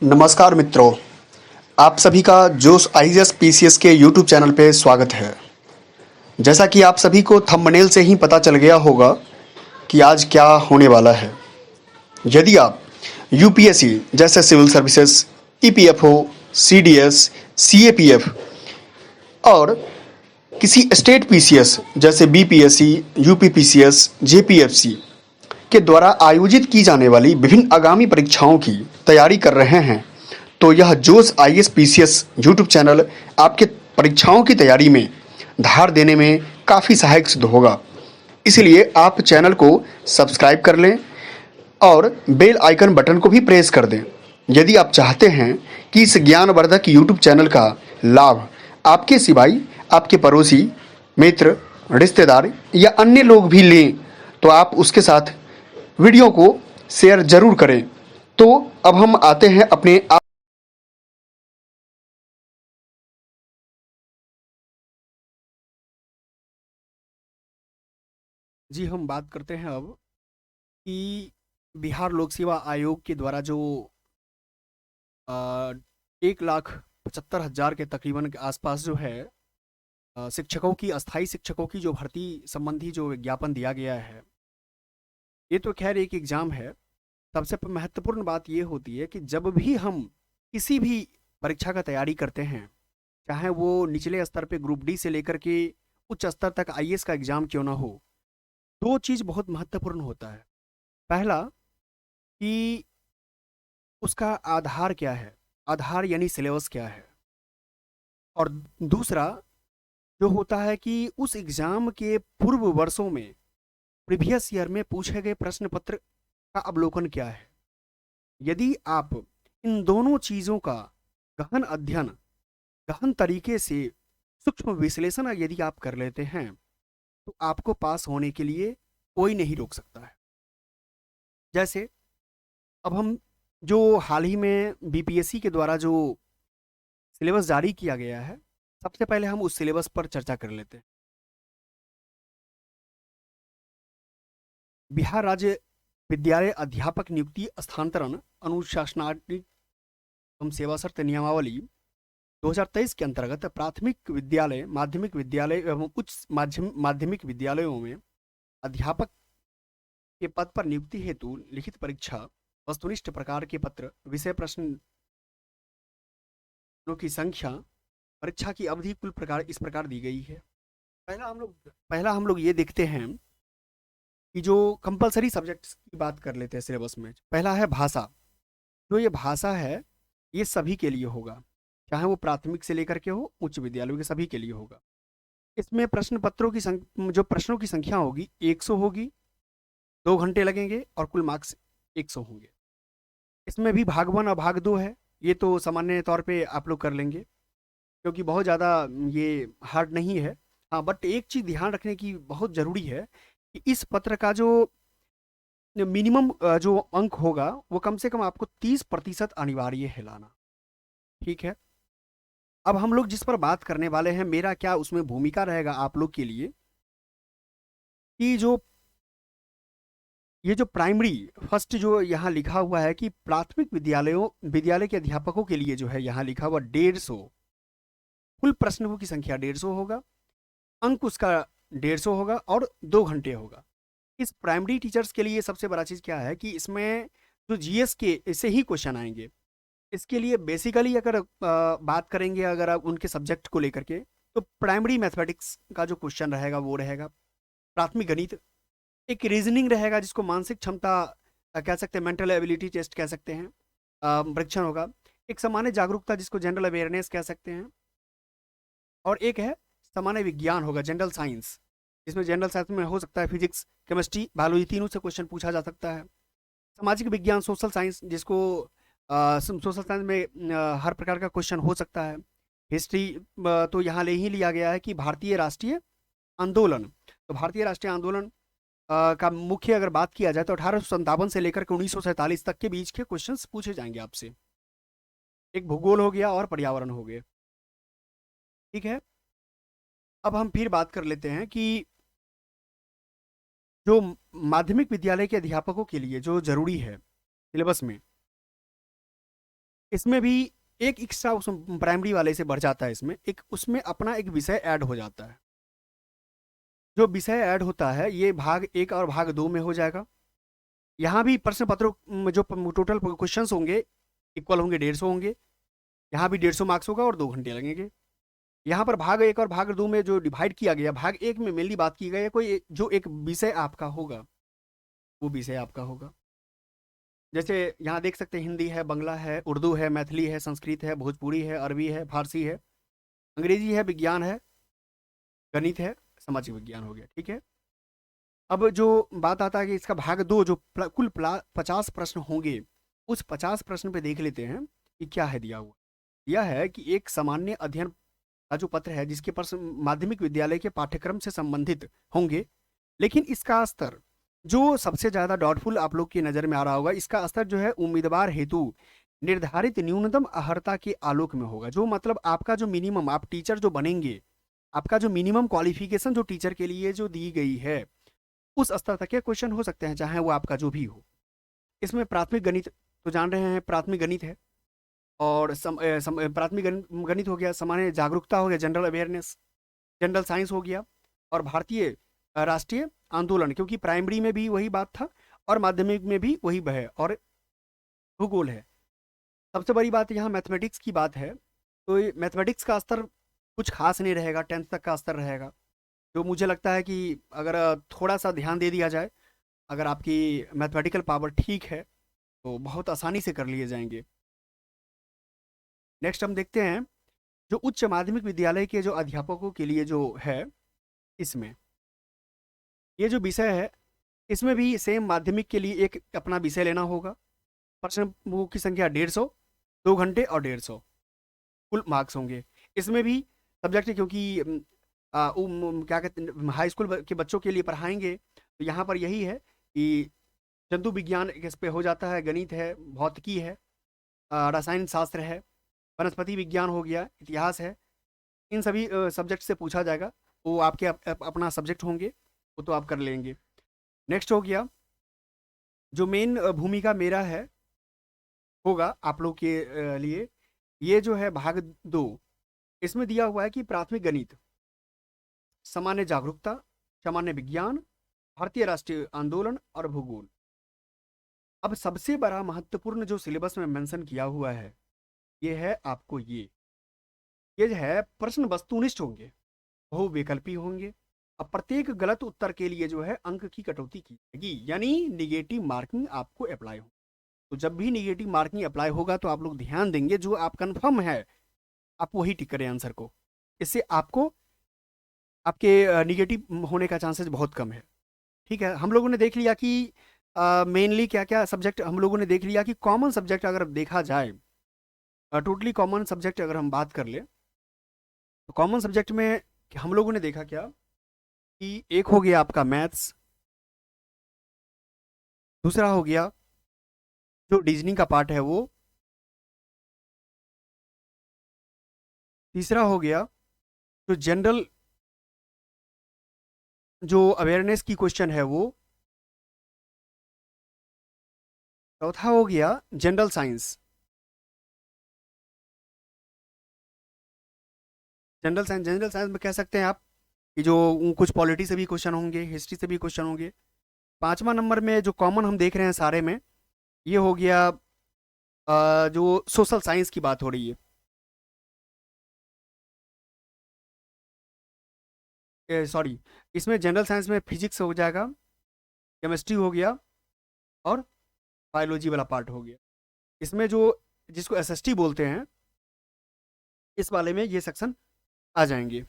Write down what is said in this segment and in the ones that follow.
नमस्कार मित्रों, आप सभी का जोश आईएएस पीसीएस के यूट्यूब चैनल पे स्वागत है। जैसा कि आप सभी को थंबनेल से ही पता चल गया होगा कि आज क्या होने वाला है। यदि आप यूपीएससी जैसे civil services, EPFO, CDS, CAPF और किसी स्टेट पीसीएस जैसे बीपीएससी, यूपीपीसीएस, जेपीएफसी के द्वारा आयोजित की जाने वाली विभिन्न आगामी परीक्षाओं की तैयारी कर रहे हैं, तो यह जोश आईएएस पीसीएस यूट्यूब चैनल आपके परीक्षाओं की तैयारी में धार देने में काफ़ी सहायक सिद्ध होगा। इसलिए आप चैनल को सब्सक्राइब कर लें और बेल आइकन बटन को भी प्रेस कर दें। यदि आप चाहते हैं कि इस ज्ञानवर्धक यूट्यूब चैनल का लाभ आपके सिवाय आपके पड़ोसी, मित्र, रिश्तेदार या अन्य लोग भी लें, तो आप उसके साथ वीडियो को शेयर जरूर करें। तो अब हम आते हैं अपने जी, हम बात करते हैं अब कि बिहार लोक सेवा आयोग के द्वारा जो 1,75,000 के तकरीबन के आसपास जो है शिक्षकों की, अस्थाई शिक्षकों की जो भर्ती संबंधी जो विज्ञापन दिया गया है, ये तो खैर एक एग्ज़ाम है। सबसे महत्वपूर्ण बात ये होती है कि जब भी हम किसी भी परीक्षा का तैयारी करते हैं, चाहे वो निचले स्तर पे ग्रुप डी से लेकर के उच्च स्तर तक आईएएस का एग्ज़ाम क्यों ना हो, दो चीज़ बहुत महत्वपूर्ण होता है। पहला कि उसका आधार क्या है, आधार यानी सिलेबस क्या है, और दूसरा जो होता है कि उस एग्ज़ाम के पूर्व वर्षों में, प्रीवियस ईयर में पूछे गए प्रश्न पत्र का अवलोकन क्या है। यदि आप इन दोनों चीज़ों का गहन अध्ययन, गहन तरीके से सूक्ष्म विश्लेषण यदि आप कर लेते हैं, तो आपको पास होने के लिए कोई नहीं रोक सकता है। जैसे अब हम जो हाल ही में बीपीएससी के द्वारा जो सिलेबस जारी किया गया है, सबसे पहले हम उस सिलेबस पर चर्चा कर लेते हैं। बिहार राज्य विद्यालय अध्यापक नियुक्ति स्थानांतरण अनुशासनात्मक एवं सेवा शर्त नियमावली 2023 के अंतर्गत प्राथमिक विद्यालय, माध्यमिक विद्यालय एवं उच्च माध्यमिक विद्यालयों में अध्यापक के पद पर नियुक्ति हेतु लिखित परीक्षा, वस्तुनिष्ठ प्रकार के पत्र, विषय प्रश्नों की संख्या, परीक्षा की अवधि कुल प्रकार इस प्रकार दी गई है। पहला हम लोग ये देखते हैं कि जो कंपलसरी सब्जेक्ट्स की बात कर लेते हैं सिलेबस में। पहला है भाषा। जो ये भाषा है, ये सभी के लिए होगा, चाहे वो प्राथमिक से लेकर के हो उच्च विद्यालयों के, सभी के लिए होगा। इसमें प्रश्न पत्रों की जो प्रश्नों की संख्या होगी 100 होगी, 2 घंटे लगेंगे और कुल मार्क्स 100 होंगे। इसमें भी भाग 1 और भाग 2 है। ये तो सामान्य तौर पे आप लोग कर लेंगे क्योंकि बहुत ज़्यादा ये हार्ड नहीं है। हाँ, बट एक चीज़ ध्यान रखने की बहुत ज़रूरी है कि इस पत्र का जो मिनिमम जो अंक होगा, वो कम से कम आपको 30% अनिवार्य है लाना। ठीक है, अब हम लोग जिस पर बात करने वाले हैं, मेरा क्या उसमें भूमिका रहेगा आप लोग के लिए कि जो ये जो प्राइमरी फर्स्ट जो यहाँ लिखा हुआ है कि प्राथमिक विद्यालय के अध्यापकों के लिए जो है यहाँ लिखा हुआ 150, कुल प्रश्नों की संख्या 150 होगा, अंक उसका 150 होगा और 2 घंटे होगा। इस प्राइमरी टीचर्स के लिए सबसे बड़ा चीज़ क्या है कि इसमें जो जीएस के से ही क्वेश्चन आएंगे। इसके लिए बेसिकली अगर बात करेंगे अगर आप उनके सब्जेक्ट को लेकर के, तो प्राइमरी मैथमेटिक्स का जो क्वेश्चन रहेगा वो रहेगा, प्राथमिक गणित, एक रीजनिंग रहेगा जिसको मानसिक क्षमता कह सकते हैं, मेंटल एबिलिटी टेस्ट कह सकते हैं, परीक्षण होगा, एक सामान्य जागरूकता जिसको जनरल अवेयरनेस कह सकते हैं, और एक है सामान्य विज्ञान होगा, जनरल साइंस, जिसमें जनरल साइंस में हो सकता है फिजिक्स, केमिस्ट्री, बायोलॉजी, तीनों से क्वेश्चन पूछा जा सकता है। सामाजिक विज्ञान, सोशल साइंस, जिसको सोशल साइंस में हर प्रकार का क्वेश्चन हो सकता है। हिस्ट्री तो यहाँ ले ही लिया गया है कि भारतीय राष्ट्रीय आंदोलन, तो भारतीय राष्ट्रीय आंदोलन का मुख्य अगर बात किया जाए तो 1857 से लेकर के 1947 तक के बीच के क्वेश्चंस पूछे जाएंगे आपसे। एक भूगोल हो गया और पर्यावरण हो गए। ठीक है, अब हम फिर बात कर लेते हैं कि जो माध्यमिक विद्यालय के अध्यापकों के लिए जो जरूरी है सिलेबस में, इसमें भी एक एक्स्ट्रा उसमें प्राइमरी वाले से बढ़ जाता है, इसमें एक उसमें अपना एक विषय ऐड हो जाता है। जो विषय ऐड होता है ये भाग 1 और भाग 2 में हो जाएगा। यहाँ भी प्रश्न पत्रों जो टोटल क्वेश्चन होंगे इक्वल होंगे, 150 होंगे। यहाँ भी 150 मार्क्स होगा और 2 घंटे लगेंगे। यहाँ पर भाग 1 और भाग 2 में जो डिवाइड किया गया, भाग 1 में मेनली बात की गई है कोई जो एक विषय आपका होगा, वो विषय आपका होगा। जैसे यहाँ देख सकते हैं, हिंदी है, बंगला है, उर्दू है, मैथिली है, संस्कृत है, भोजपुरी है, अरबी है, फारसी है, अंग्रेजी है, विज्ञान है, गणित है, सामाजिक विज्ञान हो गया। ठीक है। अब जो बात आता है कि इसका भाग 2 जो कुल 50 प्रश्न होंगे, उस 50 प्रश्न पे देख लेते हैं कि क्या है दिया हुआ। यह है कि एक सामान्य अध्ययन का जो पत्र है जिसके प्रश्न माध्यमिक विद्यालय के पाठ्यक्रम से संबंधित होंगे, लेकिन इसका स्तर जो सबसे ज़्यादा डाउटफुल आप लोग की नज़र में आ रहा होगा, इसका स्तर जो है उम्मीदवार हेतु निर्धारित न्यूनतम अर्हता के आलोक में होगा। जो मतलब आपका जो मिनिमम, आप टीचर जो बनेंगे, आपका जो मिनिमम क्वालिफिकेशन जो टीचर के लिए जो दी गई है, उस स्तर तक के क्वेश्चन हो सकते हैं, चाहे वो आपका जो भी हो। इसमें प्राथमिक गणित तो जान रहे हैं, प्राथमिक गणित है, और प्राथमिक गणित हो गया, सामान्य जागरूकता हो गया, जनरल अवेयरनेस, जनरल साइंस हो गया, और भारतीय राष्ट्रीय आंदोलन, क्योंकि प्राइमरी में भी वही बात था और माध्यमिक में भी वही है, और भूगोल है। सबसे बड़ी बात यहाँ मैथमेटिक्स की बात है, तो मैथमेटिक्स का स्तर कुछ खास नहीं रहेगा, 10th तक का स्तर रहेगा। जो मुझे लगता है कि अगर थोड़ा सा ध्यान दे दिया जाए, अगर आपकी मैथमेटिकल पावर ठीक है तो बहुत आसानी से कर लिए जाएंगे। नेक्स्ट हम देखते हैं जो उच्च माध्यमिक विद्यालय के जो अध्यापकों के लिए जो है, इसमें ये जो विषय है, इसमें भी सेम माध्यमिक के लिए एक अपना विषय लेना होगा। प्रश्न वो की संख्या 150, 2 घंटे और 150 कुल मार्क्स होंगे। इसमें भी सब्जेक्ट, क्योंकि क्या कहते हैं, हाई स्कूल के बच्चों के लिए पढ़ाएंगे, तो यहाँ पर यही है कि जंतु विज्ञान इस पे हो जाता है, गणित है, भौतिकी है, रसायन शास्त्र है, वनस्पति विज्ञान हो गया, इतिहास है। इन सभी सब्जेक्ट से पूछा जाएगा, वो आपके अपना सब्जेक्ट होंगे, वो तो आप कर लेंगे। नेक्स्ट हो गया जो मेन भूमिका मेरा है, होगा आप लोग के लिए, ये जो है भाग 2। इसमें दिया हुआ है कि प्राथमिक गणित, सामान्य जागरूकता, सामान्य विज्ञान, भारतीय राष्ट्रीय आंदोलन और भूगोल। अब सबसे बड़ा महत्वपूर्ण जो सिलेबस में मेंशन किया हुआ है, ये है आपको ये जो है प्रश्न वस्तुनिष्ठ होंगे, बहुविकल्पी होंगे। अब प्रत्येक गलत उत्तर के लिए जो है अंक की कटौती की जाएगी, यानी निगेटिव मार्किंग आपको अप्लाई हो। तो जब भी निगेटिव मार्किंग अप्लाई होगा तो आप लोग ध्यान देंगे, जो आप कंफर्म है आप वही टिक करें आंसर को। इससे आपको आपके निगेटिव होने का चांसेस बहुत कम है। ठीक है। हम लोगों ने देख लिया कि मेनली क्या क्या सब्जेक्ट, हम लोगों ने देख लिया कि कॉमन सब्जेक्ट अगर देखा जाए, टोटली कॉमन सब्जेक्ट अगर हम बात कर ले, तो कॉमन सब्जेक्ट में हम लोगों ने देखा क्या कि एक हो गया आपका मैथ्स, दूसरा हो गया जो रीजनिंग का पार्ट है वो, तीसरा हो गया जो जनरल जो अवेयरनेस की क्वेश्चन है वो, चौथा हो गया जनरल साइंस। जनरल साइंस में कह सकते हैं आप कि जो कुछ पॉलिटी से भी क्वेश्चन होंगे, हिस्ट्री से भी क्वेश्चन होंगे। पांचवा नंबर में जो कॉमन हम देख रहे हैं सारे में, ये हो गया जो सोशल साइंस की बात हो रही है, सॉरी, इसमें जनरल साइंस में फिजिक्स हो जाएगा, केमिस्ट्री हो गया, और बायोलॉजी वाला पार्ट हो गया। इसमें जो जिसको एसएसटी बोलते हैं, इस वाले में ये सेक्शन आ जाएंगे।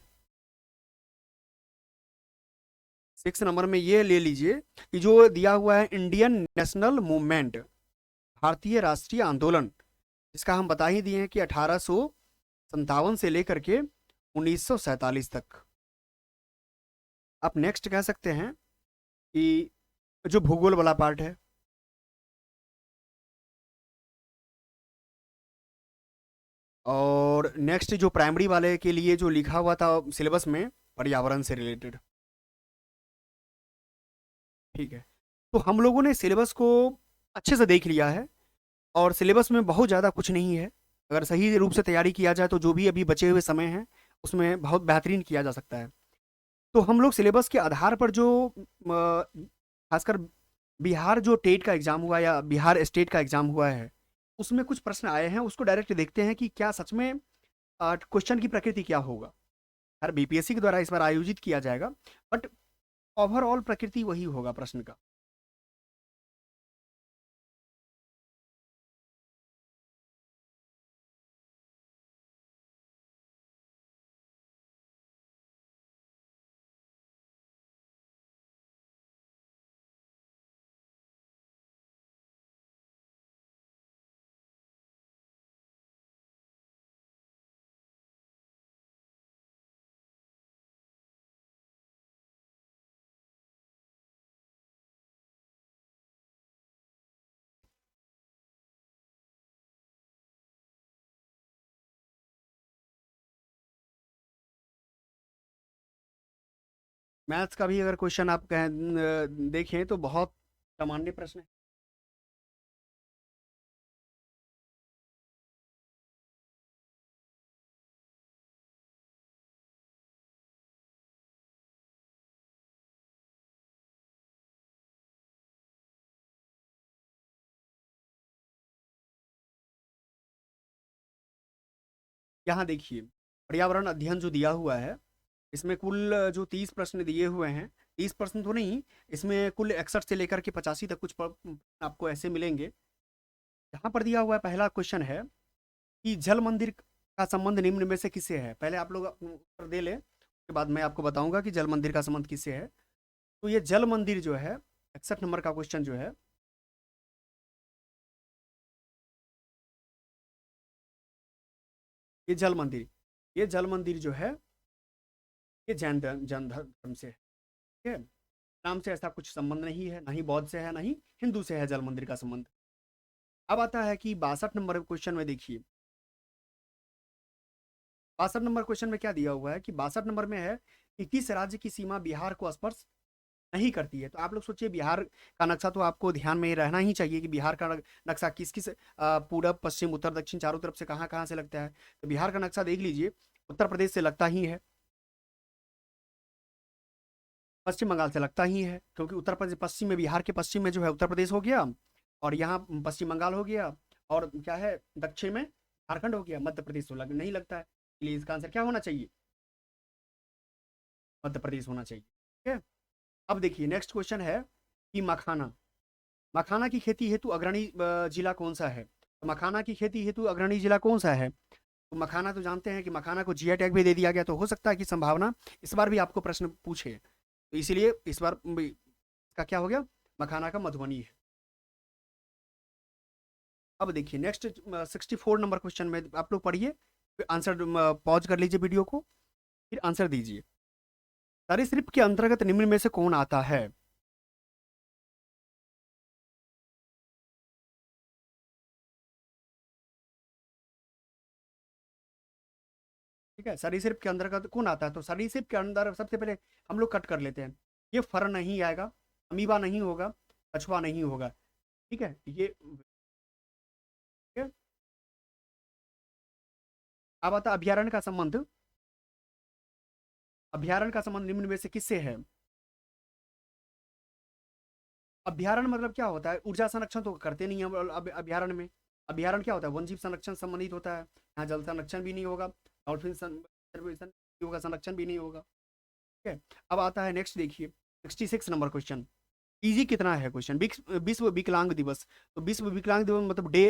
6 नंबर में ये ले लीजिए कि जो दिया हुआ है इंडियन नेशनल मूवमेंट, भारतीय राष्ट्रीय आंदोलन, जिसका हम बता ही दिए हैं कि 1857 से लेकर के 1947 तक। आप नेक्स्ट कह सकते हैं कि जो भूगोल वाला पार्ट है, और नेक्स्ट जो प्राइमरी वाले के लिए जो लिखा हुआ था सिलेबस में, पर्यावरण से रिलेटेड। ठीक है। तो हम लोगों ने सिलेबस को अच्छे से देख लिया है। और सिलेबस में बहुत ज़्यादा कुछ नहीं है। अगर सही रूप से तैयारी किया जाए तो जो भी अभी बचे हुए समय हैं उसमें बहुत बेहतरीन किया जा सकता है। तो हम लोग सिलेबस के आधार पर जो खासकर बिहार जो टेट का एग्ज़ाम हुआ या बिहार स्टेट का एग्ज़ाम हुआ है, उसमें कुछ प्रश्न आए हैं, उसको डायरेक्ट देखते हैं कि क्या सच में क्वेश्चन की प्रकृति क्या होगा। हर बीपीएससी के द्वारा इस बार आयोजित किया जाएगा, बट ओवरऑल प्रकृति वही होगा प्रश्न का। मैथ्स का भी अगर क्वेश्चन आप देखें तो बहुत सामान्य प्रश्न है। यहाँ देखिए, पर्यावरण अध्ययन जो दिया हुआ है, इसमें कुल जो 30 प्रश्न दिए हुए हैं, 30 प्रश्न तो नहीं, इसमें कुल 61 से लेकर के 85 तक कुछ आपको ऐसे मिलेंगे। यहाँ पर दिया हुआ है, पहला क्वेश्चन है कि जल मंदिर का संबंध निम्न में से किससे है। पहले आप लोग उत्तर दे लें, उसके बाद मैं आपको बताऊंगा कि जल मंदिर का संबंध किससे है। तो ये जल मंदिर जो है, 61 नंबर का क्वेश्चन जो है, ये जल मंदिर, ये जल मंदिर जो है, ये जैन धर्म से है। ठीक है, नाम से ऐसा कुछ संबंध नहीं है, ना ही बौद्ध से है, ना ही हिंदू से है जल मंदिर का संबंध। अब आता है कि 62 नंबर क्वेश्चन में देखिए, 62 नंबर क्वेश्चन में क्या दिया हुआ है कि 62 नंबर में है कि किस राज्य की सीमा बिहार को स्पर्श नहीं करती है। तो आप लोग सोचिए, बिहार का नक्शा तो आपको ध्यान में रहना ही चाहिए कि बिहार का नक्शा किस किस पूरब पश्चिम उत्तर दक्षिण चारों तरफ से कहाँ कहाँ से लगता है। तो बिहार का नक्शा देख लीजिए, उत्तर प्रदेश से लगता ही है, पश्चिम बंगाल से लगता ही है, क्योंकि उत्तर प्रदेश पश्चिम में, बिहार के पश्चिम में जो है उत्तर प्रदेश हो गया, और यहाँ पश्चिम बंगाल हो गया, और क्या है दक्षिण में झारखंड हो गया, मध्य प्रदेश तो नहीं लगता है। इसलिए इसका आंसर क्या होना चाहिए, मध्य प्रदेश होना चाहिए। ठीक है, अब देखिए नेक्स्ट क्वेश्चन है कि मखाना, मखाना की खेती हेतु अग्रणी जिला कौन सा है। तो मखाना की खेती हेतु अग्रणी जिला कौन सा है। तो मखाना तो जानते हैं कि मखाना को जीआई टैग भी दे दिया गया, तो हो सकता है कि संभावना इस बार भी आपको प्रश्न पूछे, तो इसीलिए इस बार इसका क्या हो गया, मखाना का मधुबनी है। अब देखिए नेक्स्ट 64 नंबर क्वेश्चन में आप लोग पढ़िए, फिर आंसर पॉज कर लीजिए वीडियो को, फिर आंसर दीजिए। सरीसृप के अंतर्गत निम्न में से कौन आता है। ठीक है, सरीसृप के अंतर्गत कौन आता है। तो सरीसृप के अंदर सबसे पहले हम लोग कट कर लेते हैं, ये फर नहीं आएगा, अमीबा नहीं होगा, कछुआ नहीं होगा। ठीक है, ये ठीक है। अब आता अभ्यारण्य का संबंध, अभ्यारण्य का संबंध निम्न में से किससे है। अभ्यारण्य मतलब क्या होता है, ऊर्जा संरक्षण तो करते नहीं हम अभ्यारण्य में। अभ्यारण्य क्या होता है, वन जीव संरक्षण संबंधित होता है, यहाँ जल संरक्षण भी नहीं होगा, डॉल्फिन होगा, संरक्षण भी नहीं होगा। ठीक है, अब आता है नेक्स्ट देखिए, 66 नंबर क्वेश्चन, इजी कितना है क्वेश्चन, विश्व विकलांग दिवस। तो विश्व विकलांग दिवस मतलब डे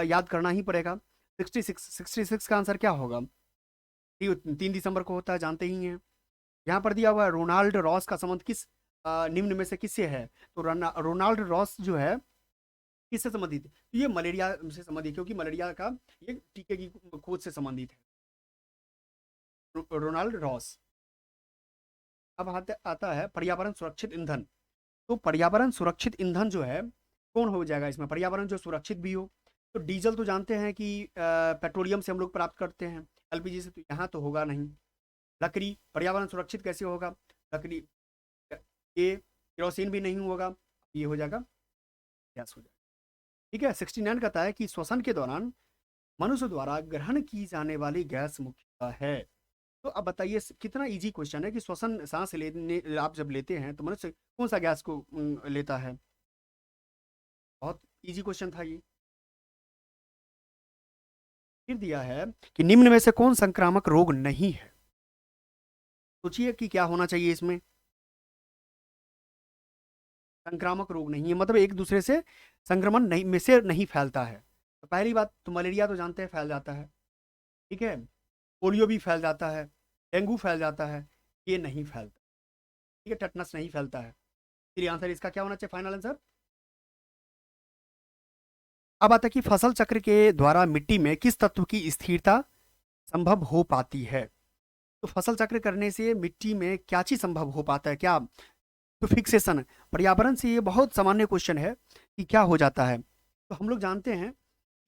याद करना ही पड़ेगा। 66 का आंसर क्या होगा, 3 दिसंबर को होता है, जानते ही हैं। यहाँ पर दिया हुआ है रोनाल्ड रॉस का संबंध किस निम्न में से किससे है। तो रोनाल्ड रॉस जो है किससे संबंधित है, तो ये मलेरिया से संबंधित है, क्योंकि मलेरिया का ये टीके की खोज से संबंधित है, रोनाल्ड रॉस। अब आता है पर्यावरण सुरक्षित ईंधन। तो पर्यावरण सुरक्षित ईंधन जो है कौन हो जाएगा इसमें, पर्यावरण जो सुरक्षित भी हो। तो डीजल तो जानते हैं कि पेट्रोलियम से हम लोग प्राप्त करते हैं, एलपीजी से, तो यहाँ तो होगा नहीं। लकड़ी पर्यावरण सुरक्षित कैसे होगा, लकड़ी, ये केरोसिन भी नहीं होगा, ये हो जाएगा, गैस हो जाएगा। ठीक है। 69 कहता है कि श्वसन के दौरान मनुष्य द्वारा ग्रहण की जाने वाली गैस मुख्यतः है। तो अब बताइए कितना इजी क्वेश्चन है कि श्वसन सांस लेने आप जब लेते हैं तो मनुष्य कौन सा गैस को लेता है। बहुत इजी क्वेश्चन था ये। फिर दिया है कि निम्न में से कौन संक्रामक रोग नहीं है। सोचिए कि क्या होना चाहिए इसमें। संक्रामक रोग नहीं है मतलब एक दूसरे से संक्रमण नहीं में से नहीं फैलता है। तो पहली बात तो मलेरिया तो जानते हैं फैल जाता है। ठीक है। पोलियो भी फैल जाता है। डेंगू फैल जाता है। ये नहीं फैलता। ठीक है। टेटनस नहीं फैलता है। फिर आंसर इसका क्या होना चाहिए फाइनल आंसर। अब आता है कि फसल चक्र के द्वारा मिट्टी में किस तत्व की स्थिरता संभव हो पाती है। तो फसल चक्र करने से मिट्टी में क्या चीज संभव हो पाता है क्या। तो फिक्सेशन। पर्यावरण से ये बहुत सामान्य क्वेश्चन है कि क्या हो जाता है। तो हम लोग जानते हैं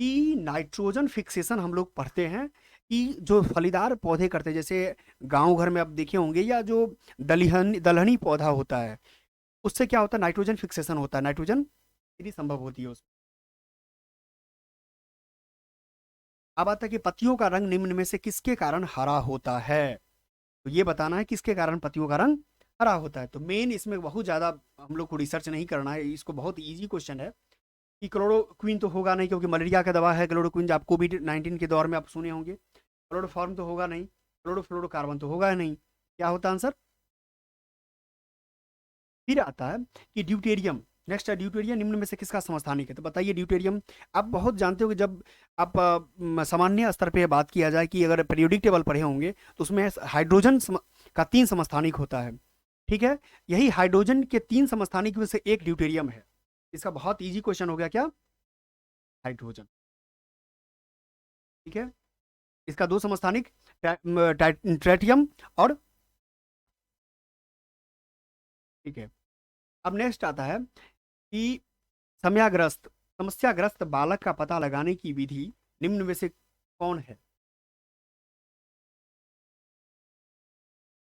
कि नाइट्रोजन फिक्सेशन हम लोग पढ़ते हैं कि जो फलीदार पौधे करते हैं जैसे गांव घर में आप देखे होंगे या जो दलहनी पौधा होता है उससे क्या होता है नाइट्रोजन फिक्सेशन होता है। नाइट्रोजन यदि संभव होती है उसमें। अब आता है कि पत्तियों का रंग निम्न में से किसके कारण हरा होता है। तो ये बताना है किसके कारण पत्तियों का रंग हरा होता है। तो मेन इसमें बहुत ज़्यादा हम लोग को रिसर्च नहीं करना है। इसको बहुत इजी क्वेश्चन है कि क्लोरोक्विन तो होगा नहीं क्योंकि मलेरिया का दवा है क्लोरोक्विन जो आप कोविड-19 के दौर में आप सुने होंगे। क्लोरोफॉर्म तो होगा नहीं। क्लोरोफ्लोरोकार्बन तो होगा नहीं। क्या होता है आंसर। फिर आता है कि ड्यूटेरियम। नेक्स्ट है ड्यूटेरियम निम्न में से किसका समस्थानिक है। तो बताइए ड्यूटेरियम। आप बहुत जानते हो कि जब आप सामान्य स्तर पे बात किया जाए कि अगर पीरियोडिक टेबल पढ़े होंगे तो उसमें हाइड्रोजन का 3 समस्थानिक होता है। ठीक है। यही हाइड्रोजन के 3 समस्थानिक में से एक ड्यूटेरियम है। इसका बहुत इजी क्वेश्चन हो गया क्या। हाइड्रोजन। ठीक है। इसका 2 समस्थानिक ट्रेटियम और। ठीक है। अब नेक्स्ट आता है कि समयाग्रस्त समस्याग्रस्त बालक का पता लगाने की विधि निम्न में से कौन है।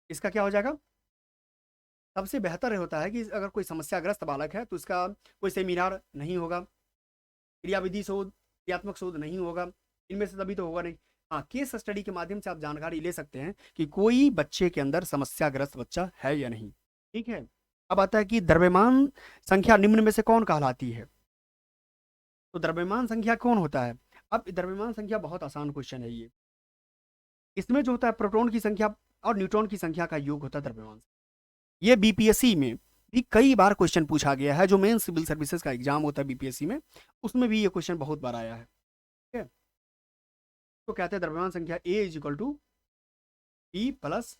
इसका क्या हो जाएगा। सबसे बेहतर होता है कि अगर कोई समस्याग्रस्त बालक है तो इसका कोई सेमिनार नहीं होगा। क्रियाविधि शोध क्रियात्मक शोध नहीं होगा। इनमें से तभी तो होगा नहीं। हाँ केस स्टडी के माध्यम से आप जानकारी ले सकते हैं कि कोई बच्चे के अंदर समस्याग्रस्त बच्चा है या नहीं। ठीक है। अब आता है कि द्रव्यमान संख्या निम्न में से कौन कहलाती है। तो द्रव्यमान संख्या कौन होता है। अब द्रव्यमान संख्या बहुत आसान क्वेश्चन है ये। इसमें जो होता है प्रोटॉन की संख्या और न्यूट्रॉन की संख्या का योग होता है द्रव्यमान। ये बीपीएससी में भी कई बार क्वेश्चन पूछा गया है जो मेन सिविल सर्विसेज का एग्जाम होता है बीपीएससी में उसमें भी ये क्वेश्चन बहुत बार आया है। ठीक है। तो कहते हैं द्रव्यमान संख्या A is equal to P plus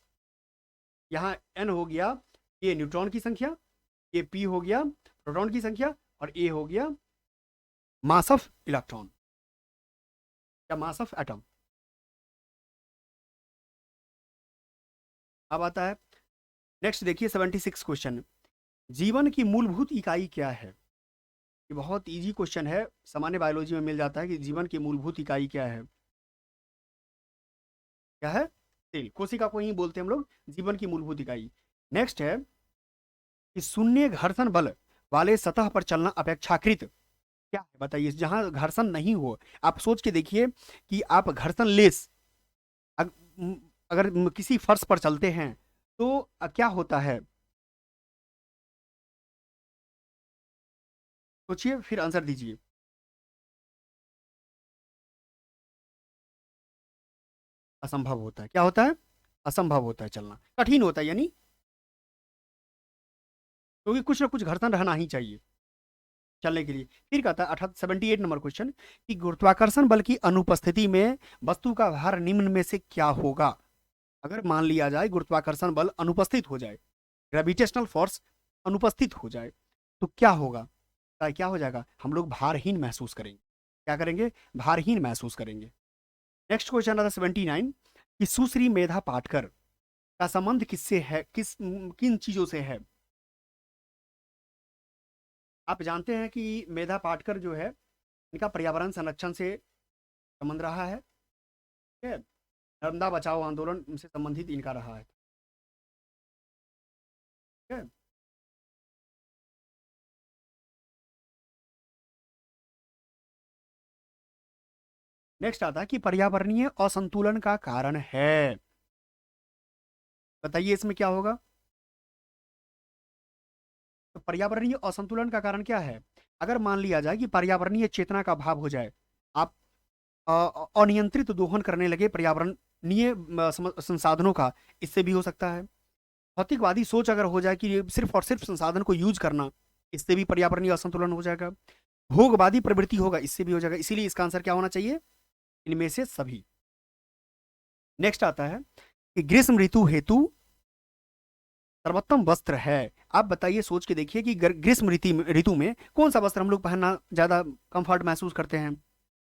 यहाँ एन हो गया ये न्यूट्रॉन की संख्या ये पी हो गया प्रोटॉन की संख्या और ए हो गया मास ऑफ इलेक्ट्रॉन या मास ऑफ एटम। अब आता है नेक्स्ट देखिए 76 क्वेश्चन। जीवन की मूलभूत इकाई क्या है। ये बहुत इजी क्वेश्चन है सामान्य बायोलॉजी में मिल जाता है कि जीवन की मूलभूत इकाई क्या है। क्या है सेल कोशिका को ही बोलते हैं हम लोग जीवन की मूलभूत इकाई। नेक्स्ट है कि शून्य घर्षण बल वाले सतह पर चलना अपेक्षाकृत क्या है। बताइए जहां घर्षण नहीं हो। आप सोच के देखिए कि आप घर्षण लेस अग, अगर किसी फर्श पर चलते हैं तो क्या होता है। सोचिए फिर आंसर दीजिए। असंभव होता है। क्या होता है असंभव होता है चलना कठिन होता है यानी क्योंकि कुछ ना कुछ घर्षण रहना ही चाहिए चलने के लिए। फिर कहता है 78 नंबर क्वेश्चन कि गुरुत्वाकर्षण बल की अनुपस्थिति में वस्तु का भार निम्न में से क्या होगा। अगर मान लिया जाए गुरुत्वाकर्षण बल अनुपस्थित हो जाए ग्रेविटेशनल फोर्स अनुपस्थित हो जाए तो क्या होगा। क्या हो जाएगा हम लोग भारहीन महसूस करेंगे। क्या करेंगे भारहीन महसूस करेंगे। नेक्स्ट क्वेश्चन आता है 79 कि सुश्री मेधा पाटकर का संबंध किससे है किन चीजों से है। आप जानते हैं कि मेधा पाटकर जो है इनका पर्यावरण संरक्षण से संबंध रहा है। ठीक है। नर्मदा बचाओ आंदोलन से संबंधित इनका रहा है। ठीक है। नेक्स्ट आता है कि पर्यावरणीय असंतुलन का कारण है। बताइए इसमें क्या होगा। तो पर्यावरणीय असंतुलन का कारण क्या है। अगर मान लिया जाए कि पर्यावरणीय चेतना का अभाव हो जाए, आप अनियंत्रित दोहन करने लगे पर्यावरणीय संसाधनों का, इससे भी हो सकता है। भौतिकवादी सोच अगर हो जाए कि सिर्फ और सिर्फ संसाधन को यूज करना, इससे भी पर्यावरणीय असंतुलन हो जाएगा। भोगवादी प्रवृत्ति होगा, इससे भी हो जाएगा। इसीलिए इसका आंसर क्या होना चाहिए, इनमें से सभी। नेक्स्ट आता है कि ग्रीष्म ऋतु हेतु सर्वोत्तम वस्त्र है। आप बताइए, सोच के देखिए कि ग्रीष्म ऋतु में कौन सा वस्त्र हम लोग पहनना ज्यादा कंफर्ट महसूस करते हैं।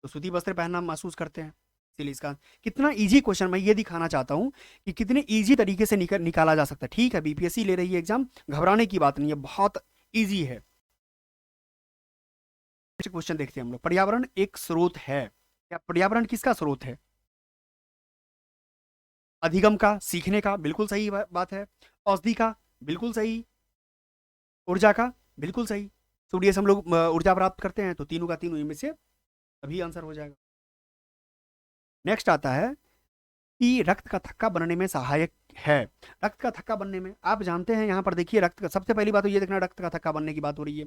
तो सूती वस्त्र पहनना महसूस करते हैं। इसीलिए इसका कितना इजी क्वेश्चन, मैं ये दिखाना चाहता हूं कि कितने इजी तरीके से निकाला जा सकता है। ठीक है, बीपीएससी ले रही है एग्जाम, घबराने की बात नहीं है, बहुत इजी है। क्वेश्चन देखते हैं हम लोग। पर्यावरण एक स्रोत है। क्या पर्यावरण किसका स्रोत है। अधिगम का, सीखने का, बिल्कुल सही बात है। औषधि का, बिल्कुल सही। ऊर्जा का, बिल्कुल सही। सूर्य से हम लोग ऊर्जा प्राप्त करते हैं, तो तीनों का तीनों इनमें से अभी आंसर हो जाएगा। नेक्स्ट आता है कि रक्त का थक्का बनने में सहायक है। रक्त का थक्का बनने में आप जानते हैं, यहां पर देखिए रक्त का, सबसे पहली बात तो ये देखना, रक्त का थक्का बनने की बात हो रही है।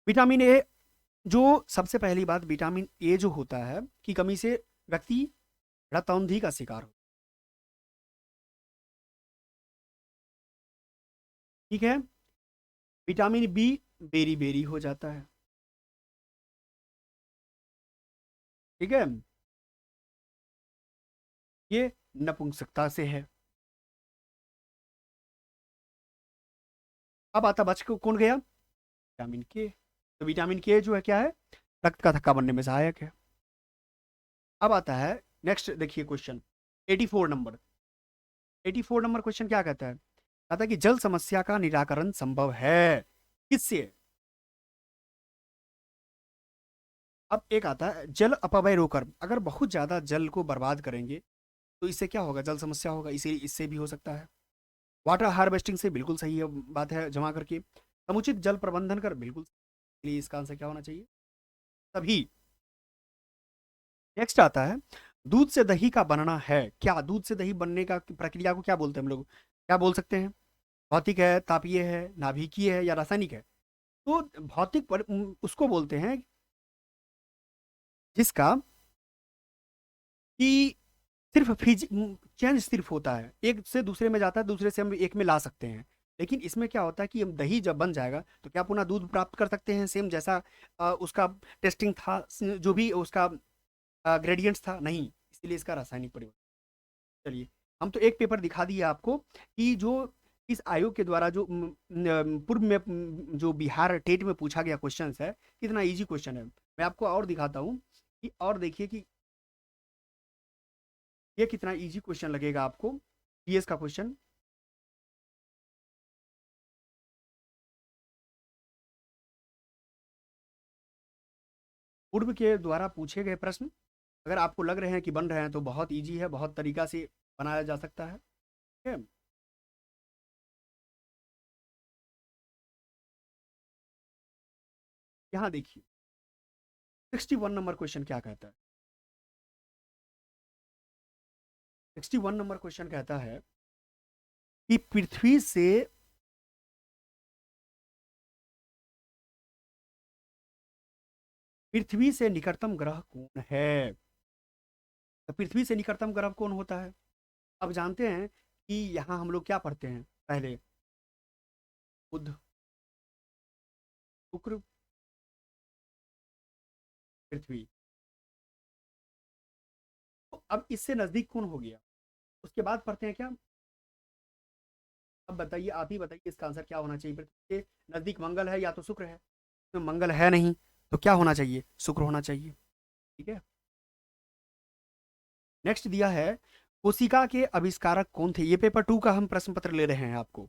विटामिन ए, जो सबसे पहली बात, विटामिन ए जो होता है की कमी से व्यक्ति रक्तौंधी का शिकार हो। ठीक है। विटामिन बी बेरी बेरी हो जाता है। ठीक है, ये नपुंसकता से है। अब आता बच को कौन गया, विटामिन के। तो विटामिन के जो है क्या है, रक्त का थक्का बनने में सहायक है। अब आता है नेक्स्ट, देखिए क्वेश्चन 84 नंबर। 84 नंबर क्वेश्चन क्या कहता है, कहता है कि जल समस्या का निराकरण संभव है, किससे। अब एक आता है जल अपव्यय रोकर, अगर बहुत ज्यादा जल को बर्बाद करेंगे तो इससे क्या होगा, जल समस्या होगा, इसे इससे भी हो सकता है। वाटर हार्वेस्टिंग से, बिल्कुल सही है बात है, जमा करके। समुचित जल प्रबंधन कर, बिल्कुल सही। इसका आंसर क्या होना चाहिए, तभी। नेक्स्ट आता है दूध से दही का बनना है। क्या दूध से दही बनने का प्रक्रिया को क्या बोलते हैं हम लोग, क्या बोल सकते हैं। भौतिक है, तापीय है, नाभिकीय है, या रासायनिक है। तो भौतिक उसको बोलते हैं जिसका कि सिर्फ फिज चेंज सिर्फ होता है, एक से दूसरे में जाता है, दूसरे से हम एक में ला सकते हैं। लेकिन इसमें क्या होता है कि हम दही जब बन जाएगा तो क्या पुनः दूध प्राप्त कर सकते हैं सेम जैसा उसका टेस्टिंग था, जो भी उसका ग्रेडियंट्स था, नहीं। इसीलिए इसका रासायनिक परिवर्तन। चलिए, हम तो एक पेपर दिखा दिए आपको कि जो इस आयोग के द्वारा जो पूर्व में जो बिहार टेट में पूछा गया क्वेश्चन है, कितना इजी क्वेश्चन है। मैं आपको और दिखाता हूँ कि, और देखिए कि ये कितना इजी क्वेश्चन लगेगा आपको, जीएस का क्वेश्चन। पूर्व के द्वारा पूछे गए प्रश्न अगर आपको लग रहे हैं कि बन रहे हैं, तो बहुत इजी है, बहुत तरीका से बनाया जा सकता है। ठीक है? यहाँ देखिए 61 नंबर क्वेश्चन क्या कहता है। 61 नंबर क्वेश्चन कहता है कि पृथ्वी से निकटतम ग्रह कौन है। तो पृथ्वी से निकटतम ग्रह कौन होता है। अब जानते हैं कि यहाँ हम लोग क्या पढ़ते हैं पहले, बुध, शुक्र, पृथ्वी। तो अब इससे नजदीक कौन हो गया, उसके बाद पढ़ते हैं क्या। अब बताइए, आप ही बताइए इसका आंसर क्या होना चाहिए। पृथ्वी के नजदीक मंगल है या तो शुक्र है, तो मंगल है नहीं, तो क्या होना चाहिए, शुक्र होना चाहिए। ठीक है। नेक्स्ट दिया है कोशिका के आविष्कारक कौन थे। ये पेपर 2 का हम प्रश्न पत्र ले रहे हैं आपको,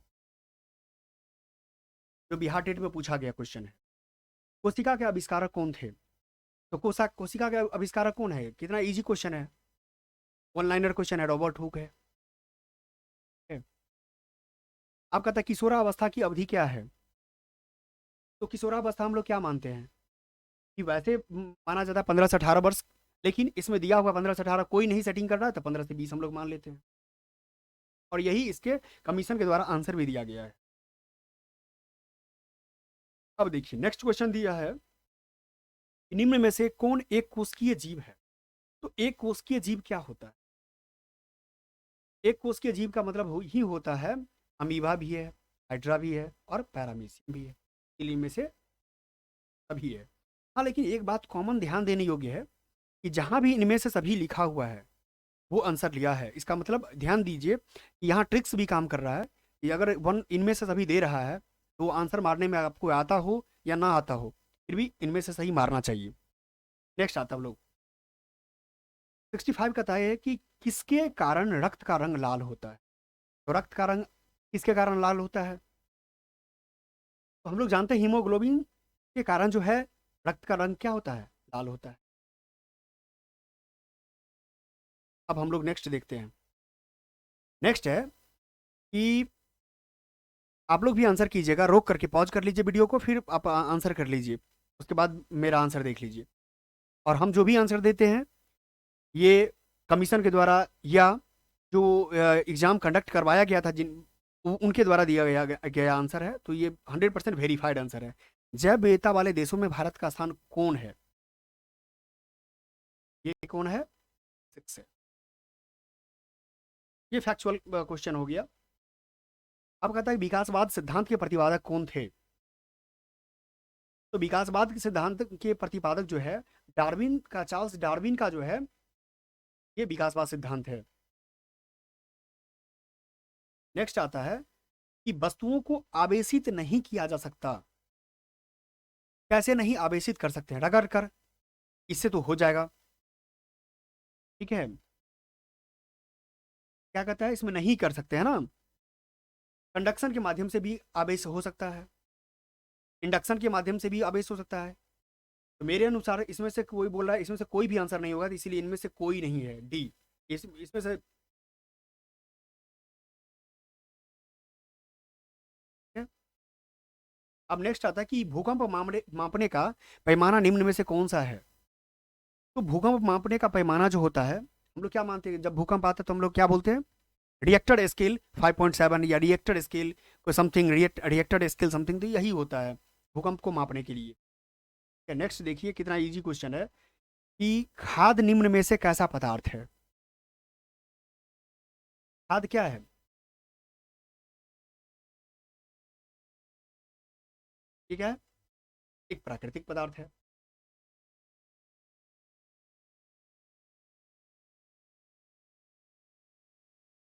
जो बिहार टेट में पूछा गया क्वेश्चन है। कोशिका के आविष्कारक कौन थे। तो कोशिका के आविष्कारक कौन है, कितना इजी क्वेश्चन है, वन लाइनर क्वेश्चन है, रॉबर्ट हुक है। आप कहता है किशोरावस्था की अवधि क्या है। तो किशोरावस्था हम लोग क्या मानते हैं कि वैसे माना जाता है 15 से 18 वर्ष लेकिन इसमें दिया हुआ 15 से 18 कोई नहीं सेटिंग कर रहा है, तो 15 से 20 हम लोग मान लेते हैं। और यही इसके कमीशन के द्वारा आंसर भी दिया गया है। अब देखिए नेक्स्ट क्वेश्चन दिया है, निम्न में से कौन एक कोशिकीय जीव है? तो एक कोशिकीय जीव क्या होता है? एक कोशिकीय जीव का मतलब ही होता है अमीबा भी है, हाइड्रा भी है और पैरामीशियम भी है। इनमें से सभी है। हाँ, लेकिन एक बात कॉमन ध्यान देने योग्य है कि जहां भी इनमें से सभी लिखा हुआ है वो आंसर लिया है। इसका मतलब ध्यान दीजिए कि यहाँ ट्रिक्स भी काम कर रहा है कि अगर वन इनमें से सभी दे रहा है तो आंसर मारने में आपको आता हो या ना आता हो, फिर भी इनमें से सही मारना चाहिए। नेक्स्ट आता हम लोग 65 का है कि किसके कारण रक्त का रंग लाल होता है? तो रक्त का रंग किसके कारण लाल होता है? तो हम लोग जानते हैं हीमोग्लोबिन के कारण जो है रक्त का रंग क्या होता है? लाल होता है। अब हम लोग नेक्स्ट देखते हैं। नेक्स्ट है कि आप लोग भी आंसर कीजिएगा, रोक करके पॉज कर लीजिए वीडियो को, फिर आप आंसर कर लीजिए, उसके बाद मेरा आंसर देख लीजिए। और हम जो भी आंसर देते हैं ये कमीशन के द्वारा या जो एग्जाम कंडक्ट करवाया गया था उनके द्वारा दिया गया आंसर है, तो ये 100% वेरीफाइड आंसर है। जैव विविधता वाले देशों में भारत का स्थान कौन है? ये कौन है? 6 है। ये फैक्चुअल क्वेश्चन हो गया। अब कहता है विकासवाद सिद्धांत के प्रतिपादक कौन थे? तो विकासवाद के सिद्धांत के प्रतिपादक जो है डार्विन का, चार्ल्स डार्विन का जो है ये विकासवाद सिद्धांत है। नेक्स्ट आता है कि वस्तुओं को आवेशित नहीं किया जा सकता। कैसे नहीं आवेशित कर सकते हैं? रगड़ कर, इससे तो हो जाएगा, ठीक है। क्या कहता है इसमें नहीं कर सकते हैं ना। कंडक्शन के माध्यम से भी आवेश हो सकता है, इंडक्शन के माध्यम से भी आवेश हो सकता है। तो मेरे अनुसार इसमें से कोई बोल रहा है इसमें से कोई भी आंसर नहीं होगा, तो इसीलिए इनमें से कोई नहीं है, डी। इसमें से है? अब नेक्स्ट आता है कि भूकंप मापने का पैमाना निम्न में से कौन सा है? तो भूकंप मापने का पैमाना जो होता है, हम लोग क्या मानते हैं जब भूकंप आता है तो हम लोग क्या बोलते हैं? रिएक्टर स्केल 5.7 या रिएक्टर स्केल कोई समथिंग, रिएक्टर स्केल समथिंग, तो यही होता है भूकंप को मापने के लिए। नेक्स्ट देखिए कितना इजी क्वेश्चन है कि खाद निम्न में से कैसा पदार्थ है? खाद क्या है? ठीक है, एक प्राकृतिक पदार्थ है।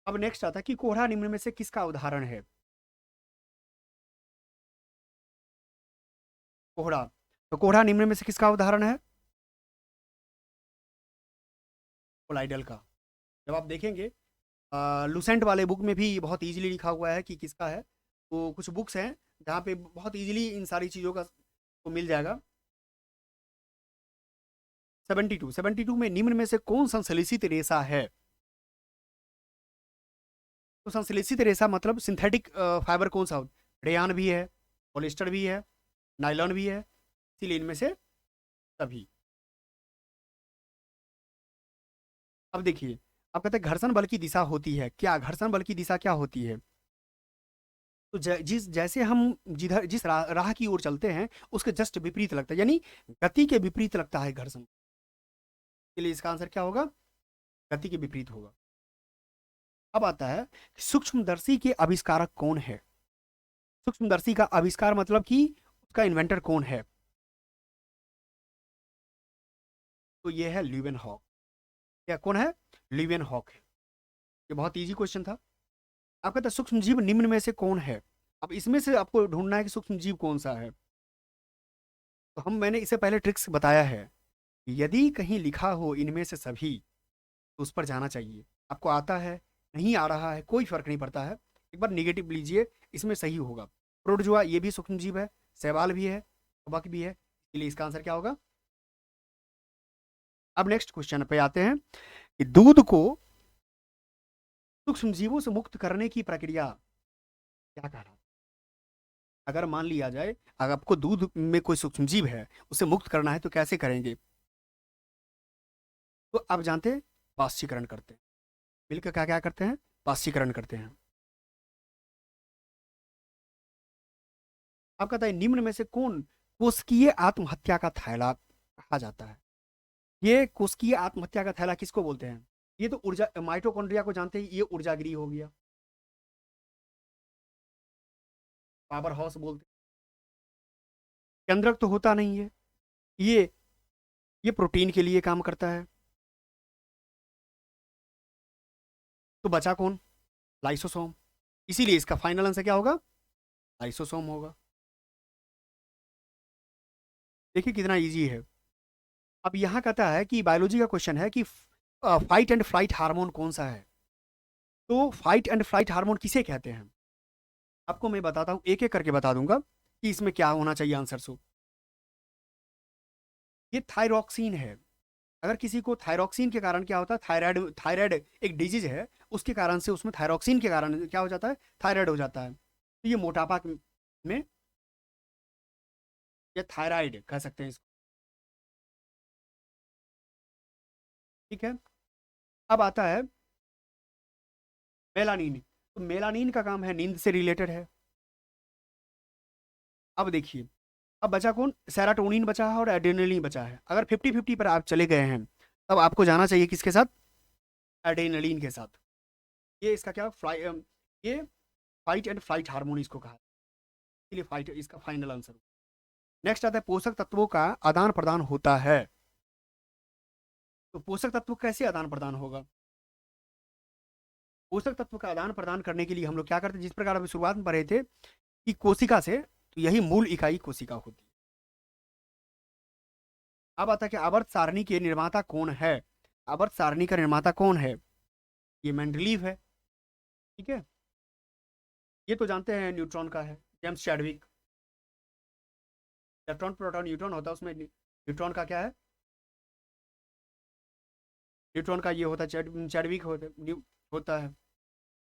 अब नेक्स्ट आता है कि कोहरा निम्न में से किसका उदाहरण है? कोहरा, तो कोहरा निम्न में से किसका उदाहरण है? कोलाइडल का। जब आप देखेंगे लुसेंट वाले बुक में भी बहुत इजीली लिखा हुआ है कि किसका है। तो कुछ बुक्स हैं जहाँ पे बहुत इजीली इन सारी चीज़ों का को मिल जाएगा। 72 में निम्न में से कौन संश्लेषित रेशा है? तो संश्लेषित रेशा मतलब सिंथेटिक फाइबर कौन सा होता है? रेयान भी है, पॉलिस्टर भी है, नायलॉन भी है, इसीलिए इनमें से सभी। अब देखिए, अब कहते हैं घर्षण बल की दिशा होती है क्या? घर्षण बल की दिशा क्या होती है? तो जैसे हम जिस राह की ओर चलते हैं उसके जस्ट विपरीत लगता है, यानी गति के विपरीत लगता है घर्षण के लिए। इसका आंसर क्या होगा? गति के विपरीत होगा। अब आता है सूक्ष्मदर्शी के आविष्कारक कौन है? सूक्ष्मदर्शी का आविष्कार मतलब कि उसका इन्वेंटर कौन है? तो ये है ल्यूवेन हॉक। क्या कौन है? ल्यूवेन हॉक है। ये बहुत इजी क्वेश्चन था। आप कहते हैं सूक्ष्म जीव निम्न में से कौन है? अब इसमें से आपको ढूंढना है कि सूक्ष्म जीव कौन सा है। तो मैंने इससे पहले ट्रिक्स बताया है कि यदि कहीं लिखा हो इनमें से सभी, तो उस पर जाना चाहिए। आपको आता है, नहीं आ रहा है, कोई फर्क नहीं पड़ता है, एक बार निगेटिव लीजिए, इसमें सही होगा। प्रोटोजोआ ये भी सूक्ष्म जीव है, शैवाल भी है, कवक भी है, इसलिए इसका आंसर क्या होगा? अब नेक्स्ट क्वेश्चन पे आते हैं कि दूध को सूक्ष्म जीवों से मुक्त करने की प्रक्रिया क्या कहलाती है? अगर मान लिया जाए अगर आपको दूध में कोई सूक्ष्म जीव है उसे मुक्त करना है तो कैसे करेंगे? तो आप जानते हैं पाश्चीकरण करते हैं, मिलकर क्या क्या करते हैं, पाश्चीकरण करते हैं। आप कहता है निम्न में से कौन कोशिकीय आत्महत्या का थैला कहा जाता है? ये कोशिकीय आत्महत्या का थैला किसको बोलते हैं? ये तो ऊर्जा माइटोकॉन्ड्रिया को जानते हैं, ये ऊर्जागिरी हो गया, पावर हाउस बोलते हैं। केंद्रक तो होता नहीं है, ये ये प्रोटीन के लिए काम करता है। तो बचा कौन? लाइसोसोम। इसीलिए इसका फाइनल आंसर क्या होगा? लाइसोसोम होगा। देखिए कितना इजी है। अब यहाँ कहता है कि बायोलॉजी का क्वेश्चन है कि फाइट एंड फ्लाइट हार्मोन कौन सा है? तो फाइट एंड फ्लाइट हार्मोन किसे कहते हैं? आपको मैं बताता हूँ, एक एक करके बता दूंगा कि इसमें क्या होना चाहिए आंसर। सो ये थायरॉक्सिन है। अगर किसी को थायरॉक्सिन के कारण क्या होता है, थायराइड, थायराइड एक डिजीज है, उसके कारण से उसमें थायरॉक्सिन के कारण क्या हो जाता है, थायराइड हो जाता है। तो ये मोटापा में, ये थायराइड कह सकते हैं इसको। ठीक है। अब आता है मेलानिन। तो मेलानिन का काम है, नींद से रिलेटेड है। अब देखिए, अब बचा कौन? सेराटोनिन बचा है और एड्रेनलिन बचा है। अगर 50-50 पर आप चले गए हैं, तब आपको जाना चाहिए किसके साथ? एड्रेनलिन के साथ। ये इसका क्या ये फाइट एंड फ्लाइट हार्मोन इसको कहा, इसलिए फाइट इसका फाइनल आंसर। नेक्स्ट आता है पोषक तत्वों का आदान प्रदान होता है। तो पोषक तत्व कैसे आदान प्रदान होगा? पोषक तत्व का आदान प्रदान करने के लिए हम लोग क्या करते हैं, जिस प्रकार अभी शुरुआत में पढ़े थे कि कोशिका से, तो यही मूल इकाई कोशिका होती है। अब आता है कि आवर्त सारणी के निर्माता कौन है? आवर्त सारणी का निर्माता कौन है? ये मेंडलीव है। ठीक है। ये तो जानते हैं न्यूट्रॉन का है, James Chadwick. Electron proton neutron होता है, उसमें न्यूट्रॉन का क्या है? न्यूट्रॉन का ये होता है चैडविक होता है।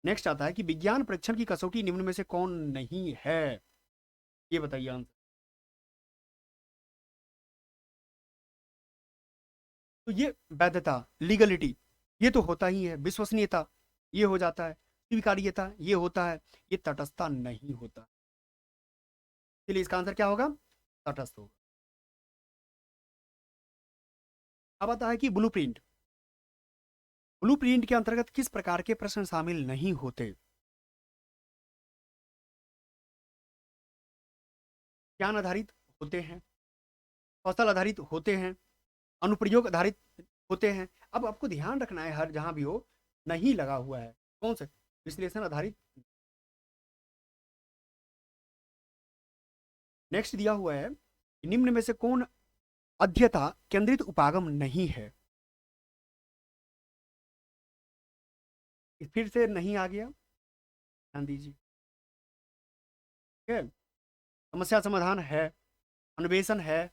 नेक्स्ट आता है कि विज्ञान परीक्षण की कसौटी निम्न में से कौन नहीं है? ये बताइए आंसर। तो ये वैधता, लीगलिटी, ये तो होता ही है। विश्वसनीयता, ये हो जाता है। स्वीकार्यता, ये होता है। ये तटस्थता नहीं होता। इसलिए इसका आंसर क्या होगा? तटस्थ होगा। अब आता है कि ब्लूप्रिंट। ब्लूप्रिंट के अंतर्गत किस प्रकार के प्रश्न शामिल नहीं होते? ज्ञान आधारित होते हैं, कौशल आधारित होते हैं, अनुप्रयोग आधारित होते हैं। अब आपको ध्यान रखना है, हर जहां भी हो नहीं लगा हुआ है। कौन से? विश्लेषण आधारित। नेक्स्ट दिया हुआ है, निम्न में से कौन अध्यता केंद्रित उपागम नहीं है? फिर से नहीं आ गया, ध्यान दीजिए। ठीक है। समस्या समाधान है, अन्वेषण है,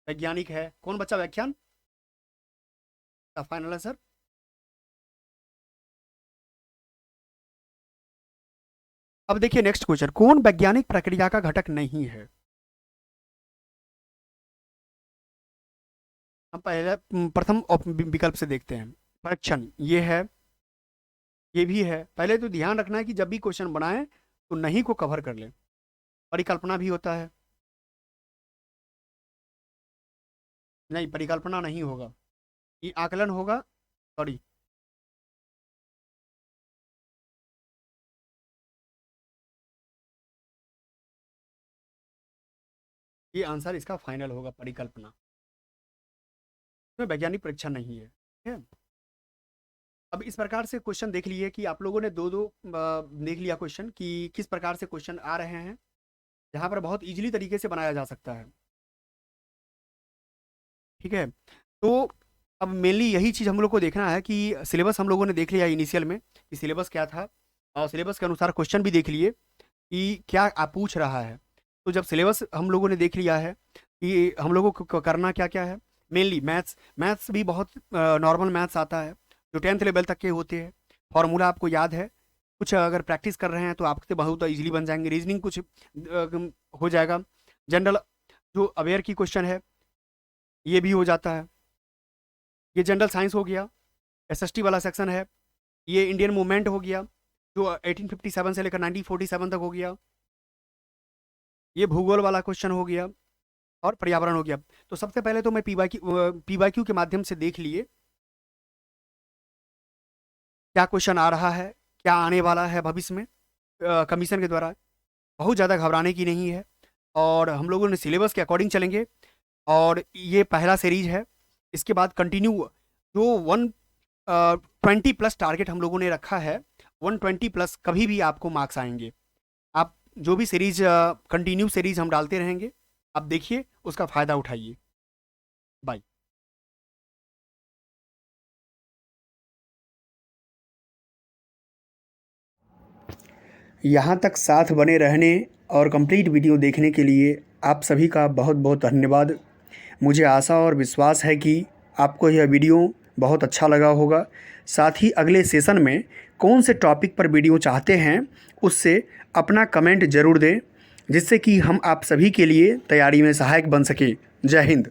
वैज्ञानिक है। कौन बच्चा व्याख्यान का फाइनल आंसर? अब देखिए नेक्स्ट क्वेश्चन, कौन वैज्ञानिक प्रक्रिया का घटक नहीं है? हम पहले प्रथम विकल्प से देखते हैं। परीक्षण ये है, ये भी है। पहले तो ध्यान रखना है कि जब भी क्वेश्चन बनाए तो नहीं को कवर कर ले। परिकल्पना भी होता है, नहीं परिकल्पना नहीं होगा, ये आकलन होगा। सॉरी, ये आंसर इसका फाइनल होगा, परिकल्पना। इसमें वैज्ञानिक परीक्षण नहीं है। ठीक है। अब इस प्रकार से क्वेश्चन देख लिए कि आप लोगों ने दो दो देख लिया क्वेश्चन कि किस प्रकार से क्वेश्चन आ रहे हैं, जहां पर बहुत इजीली तरीके से बनाया जा सकता है। ठीक है। तो अब मेनली यही चीज़ हम लोग को देखना है कि सिलेबस हम लोगों ने देख लिया इनिशियल में कि सिलेबस क्या था, और सिलेबस के अनुसार क्वेश्चन भी देख लिए कि क्या आप पूछ रहा है। तो जब सिलेबस हम लोगों ने देख लिया है कि हम लोगों को करना क्या क्या है, मेनली मैथ्स। मैथ्स भी बहुत नॉर्मल मैथ्स आता है जो 10th लेवल तक के होते हैं। फॉर्मूला आपको याद है, कुछ अगर प्रैक्टिस कर रहे हैं तो आपसे बहुत इजीली बन जाएंगे। रीजनिंग कुछ हो जाएगा। जनरल जो अवेयर की क्वेश्चन है ये भी हो जाता है। ये जनरल साइंस हो गया, एसएसटी वाला सेक्शन है। ये इंडियन मूवमेंट हो गया जो 1857 से लेकर 1947 तक हो गया। ये भूगोल वाला क्वेश्चन हो गया और पर्यावरण हो गया। तो सबसे पहले तो मैं पीवाईक्यू के माध्यम से देख लिए क्या क्वेश्चन आ रहा है, क्या आने वाला है भविष्य में कमीशन के द्वारा। बहुत ज़्यादा घबराने की नहीं है और हम लोगों ने सिलेबस के अकॉर्डिंग चलेंगे। और ये पहला सीरीज है, इसके बाद कंटिन्यू जो 120+ टारगेट हम लोगों ने रखा है, 120+ कभी भी आपको मार्क्स आएंगे। आप जो भी सीरीज कंटिन्यू सीरीज हम डालते रहेंगे, आप देखिए उसका फ़ायदा उठाइए। बाय। यहाँ तक साथ बने रहने और कंप्लीट वीडियो देखने के लिए आप सभी का बहुत बहुत धन्यवाद। मुझे आशा और विश्वास है कि आपको यह वीडियो बहुत अच्छा लगा होगा। साथ ही अगले सेशन में कौन से टॉपिक पर वीडियो चाहते हैं उससे अपना कमेंट ज़रूर दें, जिससे कि हम आप सभी के लिए तैयारी में सहायक बन सकें। जय हिंद।